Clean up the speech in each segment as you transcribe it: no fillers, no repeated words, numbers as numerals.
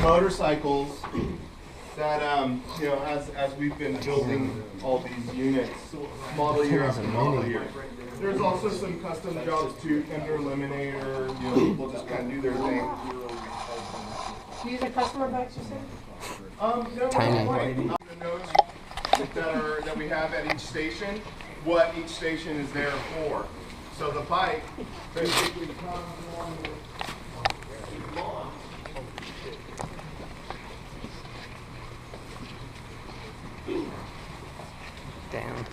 motorcycles that, you know, as we've been building all these units, model year after model year. There's also some custom jobs too, Thunder Eliminator, you know, people just kind of do their thing. Do you use a customer bikes, you said? No, Tiny. The notes that we have at each station, what each station is there for. So the bike basically comes along with the lawn. Damn.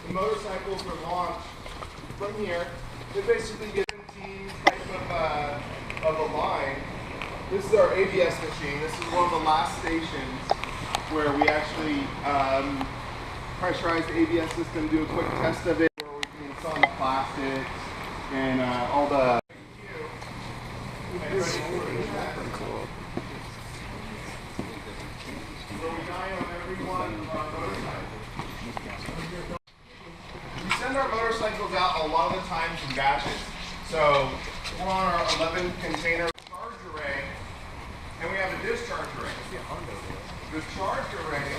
The motorcycles are launched from here. They basically get 17 type of a line. This is our ABS machine. This is one of the last stations where we actually pressurize the ABS system, do a quick test of it, where we can install the plastics and all the. Where we die on every one of our motorcycles. We send our motorcycles out a lot of the times in batches. So we're on our 11 container charge array, and we have a discharge array. The charge array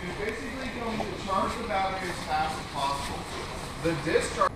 is basically going to charge the battery as fast as possible. The discharge